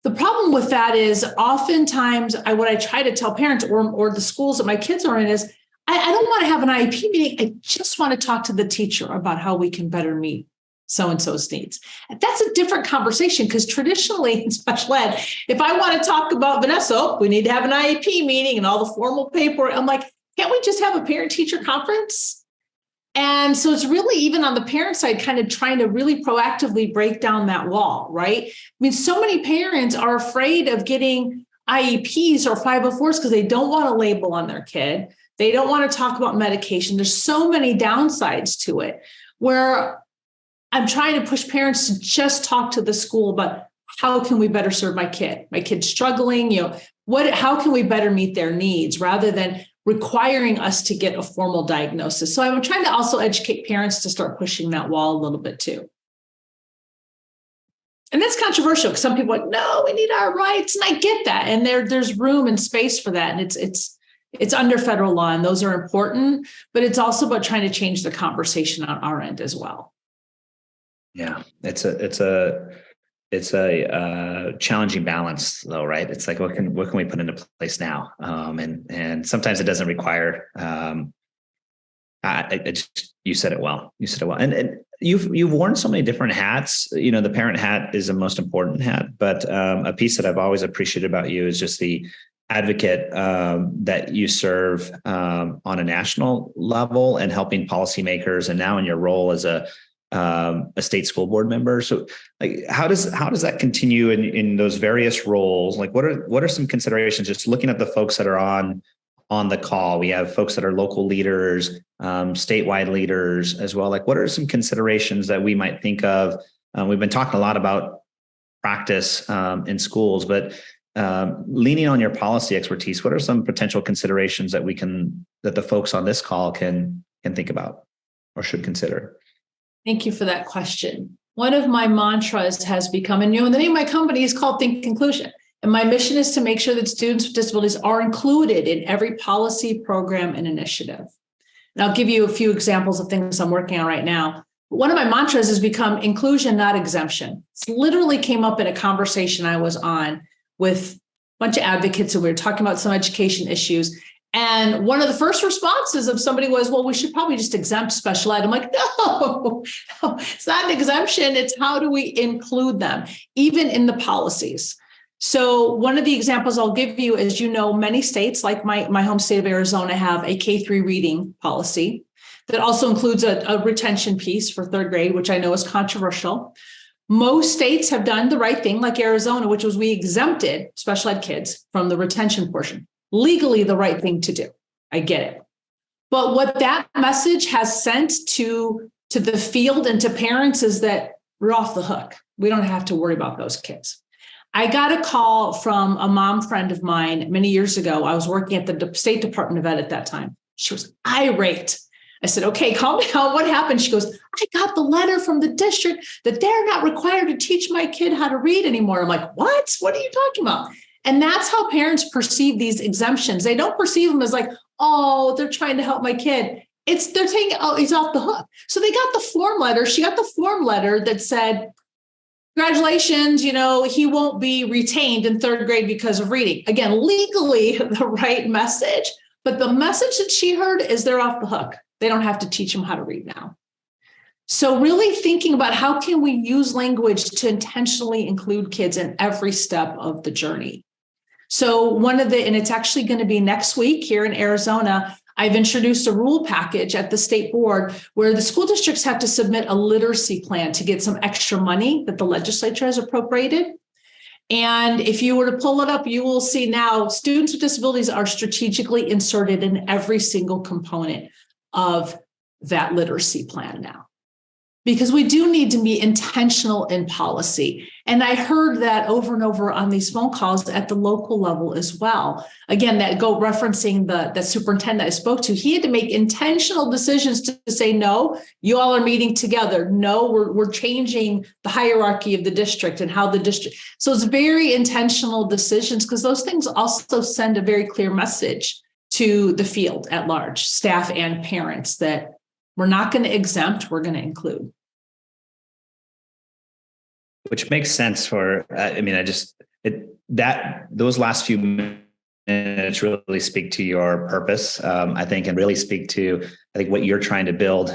the problem with that is oftentimes what I try to tell parents or the schools that my kids are in is, I don't want to have an IEP meeting. I just want to talk to the teacher about how we can better meet so-and-so's needs. And that's a different conversation, because traditionally in special ed, if I want to talk about Vanessa, we need to have an IEP meeting and all the formal paperwork. I'm like, can't we just have a parent-teacher conference? And so it's really, even on the parent side, kind of trying to really proactively break down that wall, right? So many parents are afraid of getting IEPs or 504s because they don't want a label on their kid. They don't want to talk about medication. There's so many downsides to it, where I'm trying to push parents to just talk to the school about how can we better serve my kid? My kid's struggling, how can we better meet their needs, rather than requiring us to get a formal diagnosis. So I'm trying to also educate parents to start pushing that wall a little bit too. And that's controversial, because some people are like, no, we need our rights. And I get that. And there's room and space for that. And it's under federal law, and those are important, but it's also about trying to change the conversation on our end as well. Yeah, it's a challenging balance, though, right? It's like, what can we put into place now? And sometimes it doesn't require. You said it well. And you've worn so many different hats. The parent hat is the most important hat, but a piece that I've always appreciated about you is just the advocate that you serve on a national level, and helping policymakers, and now in your role as a state school board member. So like, how does that continue in those various roles? Like, what are some considerations, just looking at the folks that are on the call? We have folks that are local leaders, statewide leaders as well. Like, what are some considerations that we might think of? We've been talking a lot about practice in schools, but leaning on your policy expertise, what are some potential considerations that the folks on this call can think about or should consider? Thank you for that question. One of my mantras has become, and the name of my company is called Think Inclusion. And my mission is to make sure that students with disabilities are included in every policy, program, and initiative. And I'll give you a few examples of things I'm working on right now. One of my mantras has become inclusion, not exemption. It literally came up in a conversation I was on with a bunch of advocates, and we were talking about some education issues. And one of the first responses of somebody was, well, we should probably just exempt special ed. I'm like, no, it's not an exemption. It's how do we include them, even in the policies. So one of the examples I'll give you is, many states, like my home state of Arizona, have a K-3 reading policy that also includes a retention piece for 3rd grade, which I know is controversial. Most states have done the right thing, like Arizona, which was we exempted special ed kids from the retention portion. Legally the right thing to do. I get it. But what that message has sent to the field and to parents is that we're off the hook. We don't have to worry about those kids. I got a call from a mom friend of mine many years ago. I was working at the State Department of Ed at that time. She was irate. I said, okay, calm down. What happened? She goes, I got the letter from the district that they're not required to teach my kid how to read anymore. I'm like, what? What are you talking about? And that's how parents perceive these exemptions. They don't perceive them as like, oh, they're trying to help my kid. They're saying, oh, he's off the hook. So they got the form letter. She got the form letter that said, congratulations, he won't be retained in 3rd grade because of reading. Again, legally the right message, but the message that she heard is they're off the hook. They don't have to teach them how to read now. So really thinking about how can we use language to intentionally include kids in every step of the journey. So and it's actually going to be next week here in Arizona, I've introduced a rule package at the state board where the school districts have to submit a literacy plan to get some extra money that the legislature has appropriated. And if you were to pull it up, you will see now students with disabilities are strategically inserted in every single component of that literacy plan now. Because we do need to be intentional in policy. And I heard that over and over on these phone calls at the local level as well. Again, that referencing the superintendent I spoke to, he had to make intentional decisions to say, no, you all are meeting together. No, we're changing the hierarchy of the district and how the district. So it's very intentional decisions, because those things also send a very clear message to the field at large, staff and parents, that we're not going to exempt, we're going to include. Which makes sense for, those last few minutes really speak to your purpose, I think, and really speak to, I think, what you're trying to build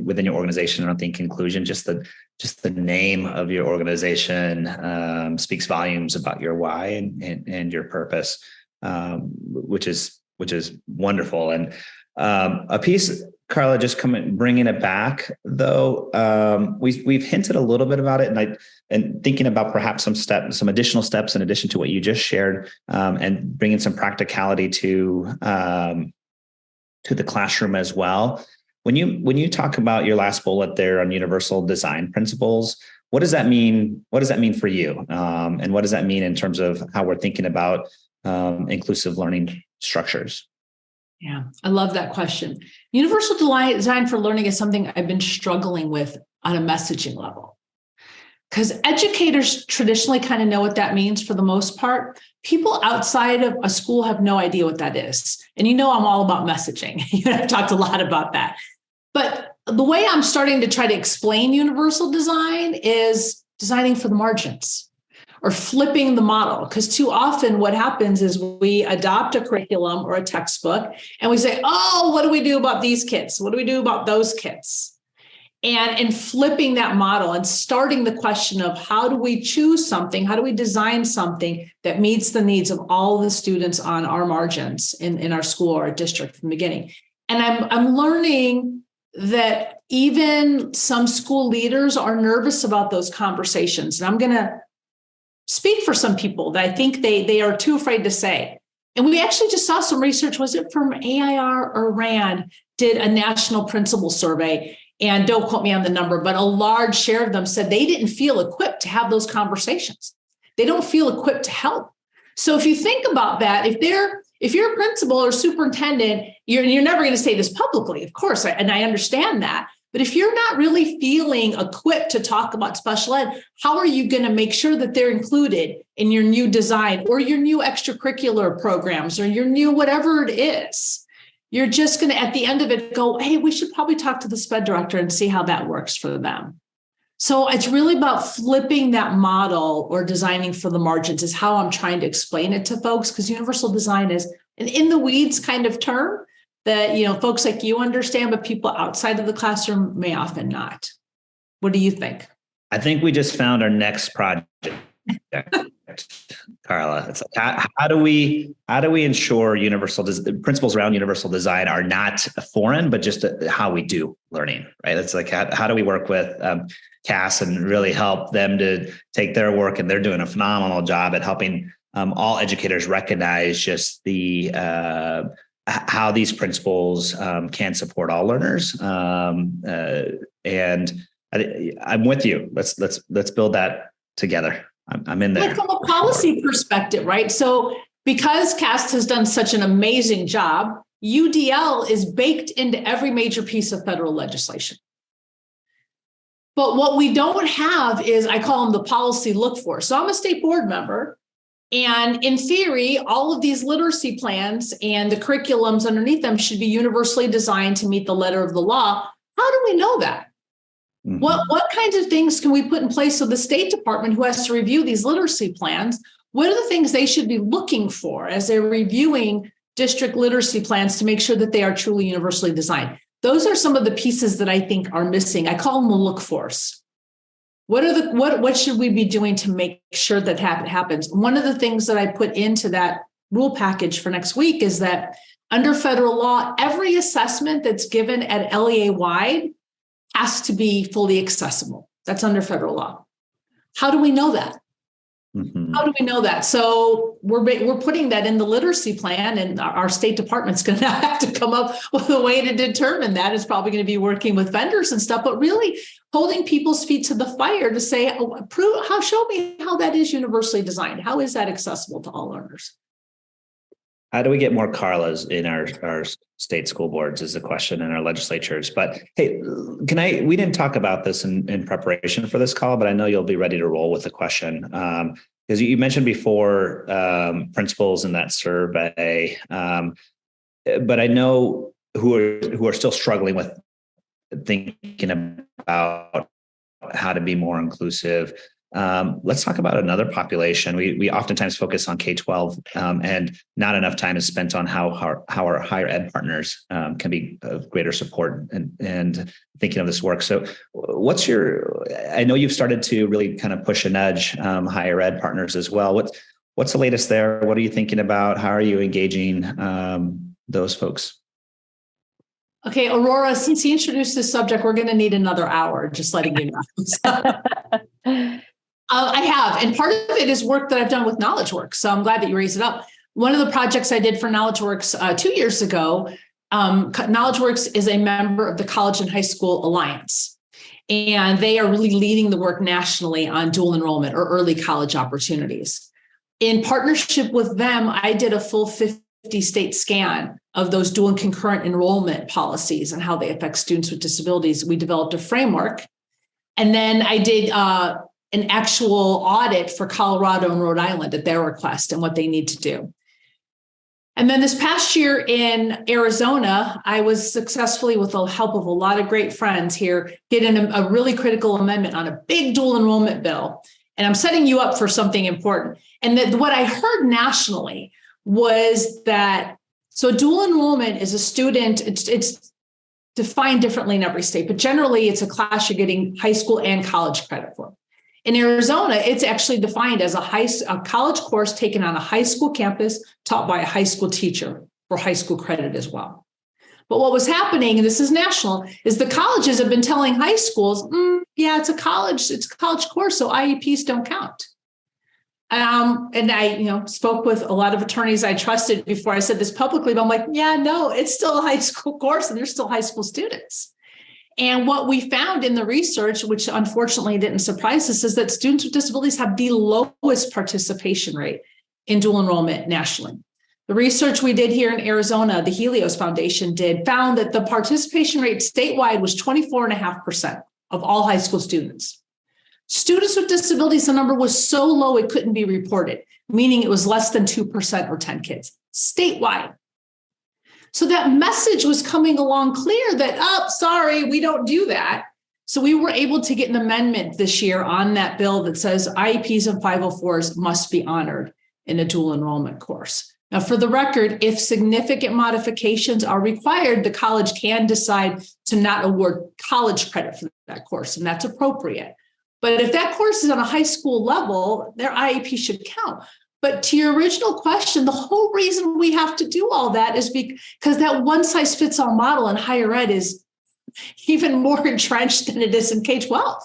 within your organization. I don't think inclusion, just the name of your organization speaks volumes about your why and your purpose, which is wonderful. And a piece, Karla, just bringing it back though, we've hinted a little bit about it, and thinking about perhaps some additional steps in addition to what you just shared, and bringing some practicality to the classroom as well. When you talk about your last bullet there on universal design principles, what does that mean? What does that mean for you? And what does that mean in terms of how we're thinking about inclusive learning structures? Yeah, I love that question. Universal design for learning is something I've been struggling with on a messaging level, because educators traditionally kind of know what that means for the most part. People outside of a school have no idea what that is. And I'm all about messaging. I've talked a lot about that. But the way I'm starting to try to explain universal design is designing for the margins, or flipping the model. Because too often what happens is we adopt a curriculum or a textbook and we say, oh, what do we do about these kids? What do we do about those kids? And flipping that model and starting the question of, how do we choose something? How do we design something that meets the needs of all the students on our margins in our school or our district from the beginning? And I'm learning that even some school leaders are nervous about those conversations. And I'm going to speak for some people that I think they are too afraid to say. And we actually just saw some research, was it from AIR or RAND, did a national principal survey, and don't quote me on the number, but a large share of them said they didn't feel equipped to have those conversations. They don't feel equipped to help. So if you think about that, if you're a principal or superintendent, you're never going to say this publicly, of course, and I understand that. But if you're not really feeling equipped to talk about special ed, how are you going to make sure that they're included in your new design or your new extracurricular programs or your new whatever it is? You're just going to, at the end of it, go, hey, we should probably talk to the SPED director and see how that works for them. So it's really about flipping that model, or designing for the margins, is how I'm trying to explain it to folks, because universal design is an in the weeds kind of term that, folks like you understand, but people outside of the classroom may often not. What do you think? I think we just found our next project, Karla. It's like, how do we ensure principles around universal design are not foreign, but just how we do learning, right? It's like, how do we work with CAS and really help them to take their work, and they're doing a phenomenal job at helping all educators recognize just how these principles can support all learners, and I'm with you. Let's build that together. I'm in there. Like from a policy perspective, right? So because CAST has done such an amazing job, UDL is baked into every major piece of federal legislation. But what we don't have is, I call them the policy look for. So I'm a state board member. And in theory, all of these literacy plans and the curriculums underneath them should be universally designed to meet the letter of the law. How do we know that? Mm-hmm. What kinds of things can we put in place so the State Department, who has to review these literacy plans, what are the things they should be looking for as they're reviewing district literacy plans to make sure that they are truly universally designed? Those are some of the pieces that I think are missing. I call them the look fors. What should we be doing to make sure that happens? One of the things that I put into that rule package for next week is that under federal law, every assessment that's given at LEA-wide has to be fully accessible. That's under federal law. How do we know that? Mm-hmm. How do we know that? So we're putting that in the literacy plan, and our state department's going to have to come up with a way to determine that. It's probably going to be working with vendors and stuff, but really holding people's feet to the fire to say, show me how that is universally designed. How is that accessible to all learners? How do we get more Karlas in our state school boards is the question, in our legislatures. But hey, we didn't talk about this in preparation for this call, but I know you'll be ready to roll with the question. Because you mentioned before principals in that survey, but I know who are still struggling with thinking about how to be more inclusive. Let's talk about another population. We oftentimes focus on K-12, and not enough time is spent on how our higher ed partners can be of greater support and thinking of this work. So I know you've started to really kind of push and nudge higher ed partners as well. What's the latest there? What are you thinking about? How are you engaging those folks? Okay, Aurora, since you introduced this subject, we're going to need another hour, just letting you know. I have, and part of it is work that I've done with KnowledgeWorks. So I'm glad that you raised it up. One of the projects I did for KnowledgeWorks 2 years ago, KnowledgeWorks is a member of the College and High School Alliance, and they are really leading the work nationally on dual enrollment or early college opportunities. In partnership with them, I did a full 50-state scan of those dual and concurrent enrollment policies and how they affect students with disabilities. We developed a framework, and then I did an actual audit for Colorado and Rhode Island at their request and what they need to do. And then this past year in Arizona, I was successfully, with the help of a lot of great friends here, getting a really critical amendment on a big dual enrollment bill. And I'm setting you up for something important. And that what I heard nationally was that, so dual enrollment is a student, it's defined differently in every state, but generally it's a class you're getting high school and college credit for. In Arizona, it's actually defined as a college course taken on a high school campus taught by a high school teacher for high school credit as well. But what was happening, and this is national, is the colleges have been telling high schools, yeah, it's a college course, so IEPs don't count. And I, spoke with a lot of attorneys I trusted before I said this publicly, but I'm like, yeah, no, it's still a high school course and there's still high school students. And what we found in the research, which unfortunately didn't surprise us, is that students with disabilities have the lowest participation rate in dual enrollment nationally. The research we did here in Arizona, the Helios Foundation found that the participation rate statewide was 24.5% of all high school students. Students with disabilities, the number was so low it couldn't be reported, meaning it was less than 2% or 10 kids statewide. So that message was coming along clear that, sorry, we don't do that. So we were able to get an amendment this year on that bill that says IEPs and 504s must be honored in a dual enrollment course. Now, for the record, if significant modifications are required, the college can decide to not award college credit for that course, and that's appropriate. But if that course is on a high school level, their IEP should count. But to your original question, the whole reason we have to do all that is because that one-size-fits-all model in higher ed is even more entrenched than it is in K-12.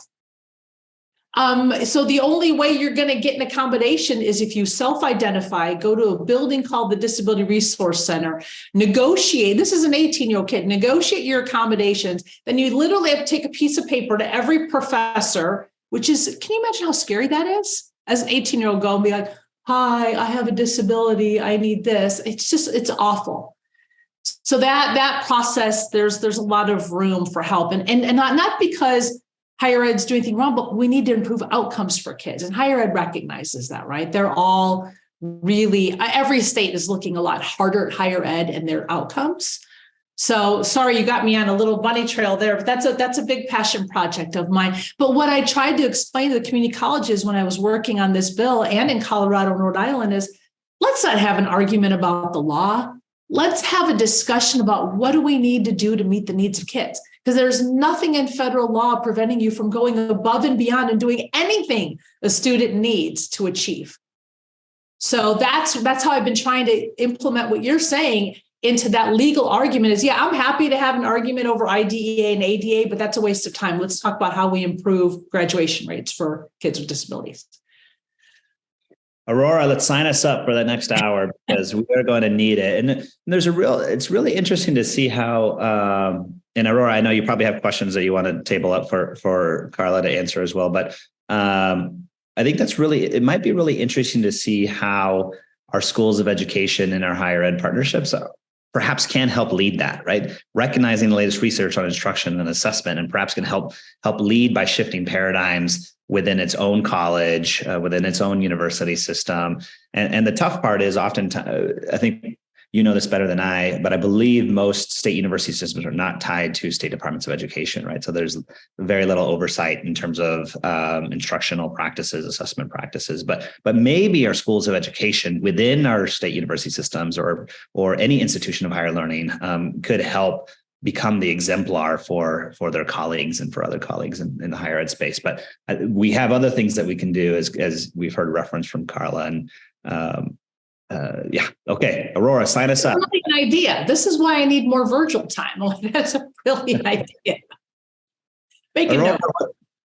So the only way you're going to get an accommodation is if you self-identify, go to a building called the Disability Resource Center, negotiate. This is an 18-year-old kid. Negotiate your accommodations. Then you literally have to take a piece of paper to every professor, which is, can you imagine how scary that is? As an 18-year-old, go and be like, hi, I have a disability. I need this. It's awful. So that process, there's a lot of room for help, and not because higher ed's doing anything wrong, but we need to improve outcomes for kids. And higher ed recognizes that, right? They're all really, every state is looking a lot harder at higher ed and their outcomes. So sorry, you got me on a little bunny trail there, but that's a big passion project of mine. But what I tried to explain to the community colleges when I was working on this bill and in Colorado and Rhode Island is, let's not have an argument about the law. Let's have a discussion about what do we need to do to meet the needs of kids. Because there's nothing in federal law preventing you from going above and beyond and doing anything a student needs to achieve. So that's how I've been trying to implement what you're saying into that legal argument is, I'm happy to have an argument over IDEA and ADA, but that's a waste of time. Let's talk about how we improve graduation rates for kids with disabilities. Aurora, let's sign us up for the next hour because we are going to need it. And it's really interesting to see how, and Aurora, I know you probably have questions that you want to table up for Karla to answer as well. But I think it might be really interesting to see how our schools of education and our higher ed partnerships perhaps can help lead that, right? Recognizing the latest research on instruction and assessment, and perhaps can help lead by shifting paradigms within its own college, within its own university system. And the tough part is often, I think you know this better than I, but I believe most state university systems are not tied to state departments of education, right? So there's very little oversight in terms of instructional practices, assessment practices, but maybe our schools of education within our state university systems or any institution of higher learning could help become the exemplar for their colleagues and for other colleagues in the higher ed space. But we have other things that we can do, as we've heard reference from Karla. And okay, Aurora, sign us up. Really an idea. This is why I need more Virgil time. That's a brilliant idea. Make a note.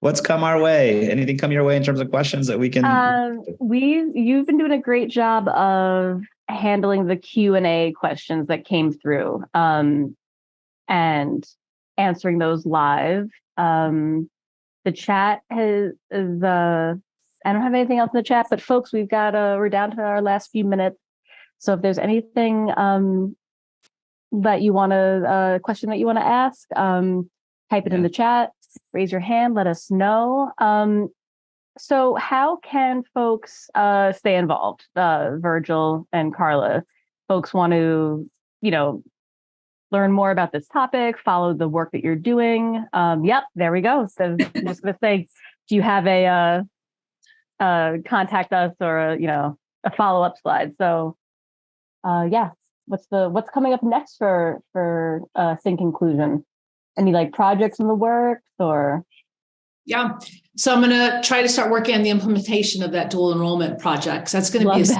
What's come our way? Anything come your way in terms of questions that we can? You've been doing a great job of handling the Q&A questions that came through. And answering those live. The chat I don't have anything else in the chat, but folks, we're down to our last few minutes. So if there's anything that you want to, question that you want to ask, type it in the chat, raise your hand, let us know. So how can folks stay involved? Virgil and Karla, folks want to, learn more about this topic, follow the work that you're doing. Yep, there we go. So I'm just going to say, do you have a contact us or a follow-up slide? So what's coming up next for Think Inclusion? Any projects in the works or? Yeah. So I'm going to try to start working on the implementation of that dual enrollment project. So that's going to it's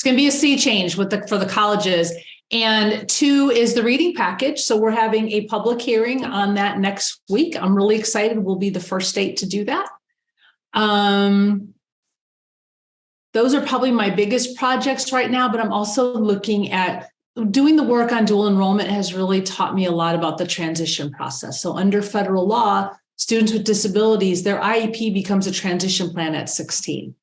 going to be a sea change for the colleges. And 2 is the reading package. So we're having a public hearing on that next week. I'm really excited. We'll be the first state to do that. Those are probably my biggest projects right now, but I'm also looking at doing the work on dual enrollment has really taught me a lot about the transition process. So under federal law, students with disabilities, their IEP becomes a transition plan at 16.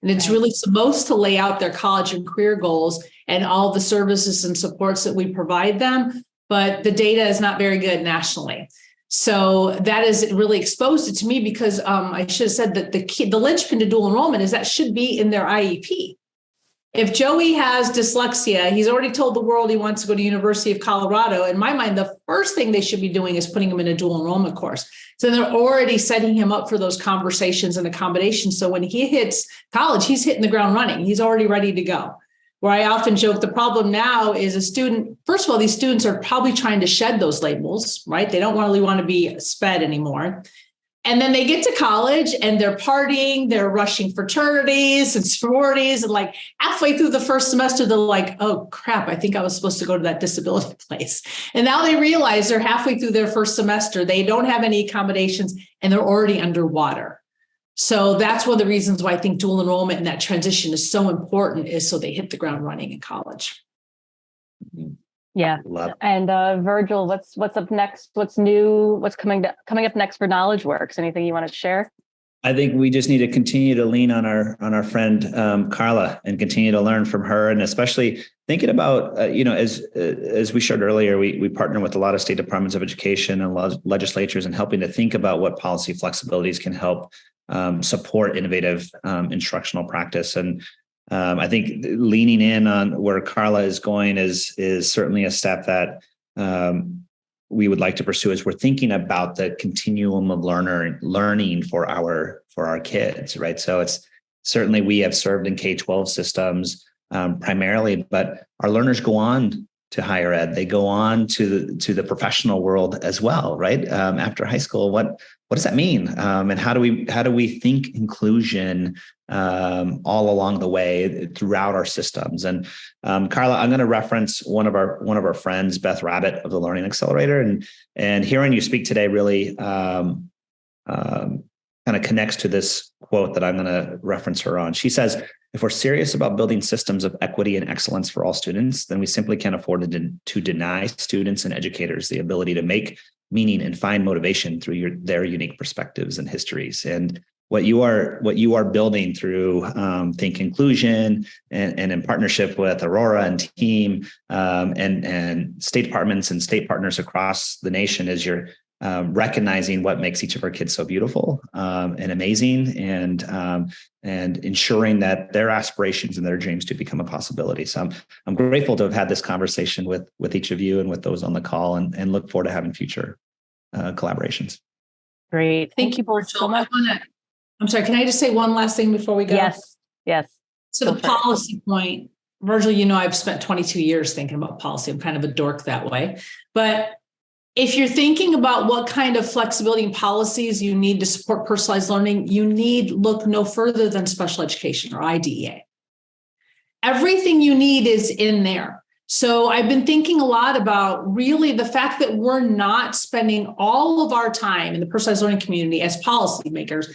And it's really supposed to lay out their college and career goals and all the services and supports that we provide them. But the data is not very good nationally. So that is really exposed it to me because I should have said that the linchpin to dual enrollment is that should be in their IEP. If Joey has dyslexia, he's already told the world he wants to go to University of Colorado. In my mind, the first thing they should be doing is putting him in a dual enrollment course. So they're already setting him up for those conversations and accommodations. So when he hits college, he's hitting the ground running. He's already ready to go. Where I often joke, the problem now is a student, first of all, these students are probably trying to shed those labels, right? They don't really want to be SPED anymore. And then they get to college and they're partying, they're rushing fraternities and sororities. And halfway through the first semester, they're like, oh crap, I think I was supposed to go to that disability place. And now they realize they're halfway through their first semester. They don't have any accommodations and they're already underwater. So that's one of the reasons why I think dual enrollment and that transition is so important is so they hit the ground running in college. Yeah. And Virgil, what's up next? What's new? What's coming up next for KnowledgeWorks? Anything you want to share? I think we just need to continue to lean on our friend Karla and continue to learn from her, and especially thinking about as we shared earlier, we partner with a lot of state departments of education and legislatures and helping to think about what policy flexibilities can help support innovative instructional practice. And I think leaning in on where Karla is going is certainly a step that we would like to pursue as we're thinking about the continuum of learning for our kids, right? So it's certainly we have served in K-12 systems primarily, but our learners go on to higher ed. They go on to the professional world as well, right? After high school, what does that mean? And how do we think inclusion all along the way throughout our systems? And Karla, I'm going to reference one of our friends, Beth Rabbit of the Learning Accelerator, and hearing you speak today really kind of connects to this quote that I'm going to reference her on. She says, if we're serious about building systems of equity and excellence for all students, then we simply can't afford to deny students and educators the ability to make meaning and find motivation through their unique perspectives and histories. And what you are building through Think Inclusion and in partnership with Aurora and team and state departments and state partners across the nation is you're recognizing what makes each of our kids so beautiful and amazing, and ensuring that their aspirations and their dreams do become a possibility. So I'm grateful to have had this conversation with each of you and with those on the call, and look forward to having future collaborations. Great. Thank you, Virgil, so much. I'm sorry, can I just say one last thing before we go? Yes. So the policy point, Virgil, I've spent 22 years thinking about policy. I'm kind of a dork that way. But if you're thinking about what kind of flexibility and policies you need to support personalized learning, you need look no further than special education or IDEA. Everything you need is in there. So I've been thinking a lot about really the fact that we're not spending all of our time in the personalized learning community as policymakers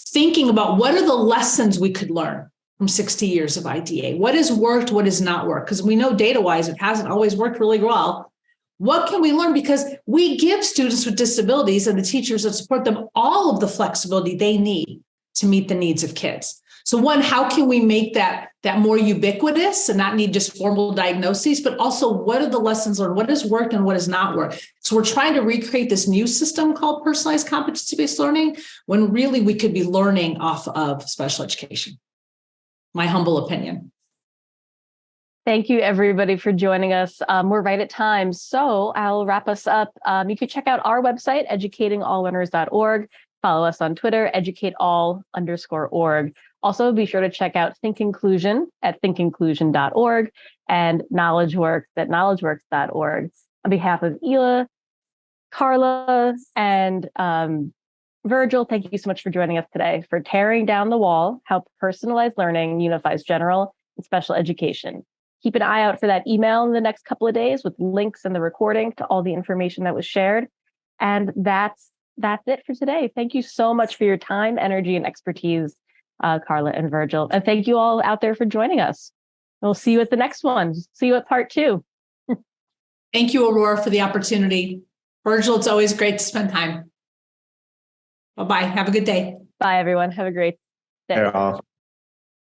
thinking about what are the lessons we could learn from 60 years of IDEA. What has worked, what has not worked? Because we know data-wise, it hasn't always worked really well. What can we learn? Because we give students with disabilities and the teachers that support them all of the flexibility they need to meet the needs of kids. So one, how can we make that more ubiquitous and not need just formal diagnoses, but also what are the lessons learned? What has worked and what has not worked? So we're trying to recreate this new system called personalized competency-based learning when really we could be learning off of special education. My humble opinion. Thank you, everybody, for joining us. We're right at time, so I'll wrap us up. You can check out our website, educatingalllearners.org. Follow us on Twitter, educateall_org. Also, be sure to check out Think Inclusion at thinkinclusion.org and KnowledgeWorks at knowledgeworks.org. On behalf of Ela, Karla, and Virgil, thank you so much for joining us today for Tearing Down the Wall, How Personalized Learning Unifies General and Special Education. Keep an eye out for that email in the next couple of days with links and the recording to all the information that was shared. And that's it for today. Thank you so much for your time, energy, and expertise, Karla and Virgil. And thank you all out there for joining us. We'll see you at the next one. See you at part 2. Thank you, Aurora, for the opportunity. Virgil, it's always great to spend time. Bye-bye. Have a good day. Bye, everyone. Have a great day.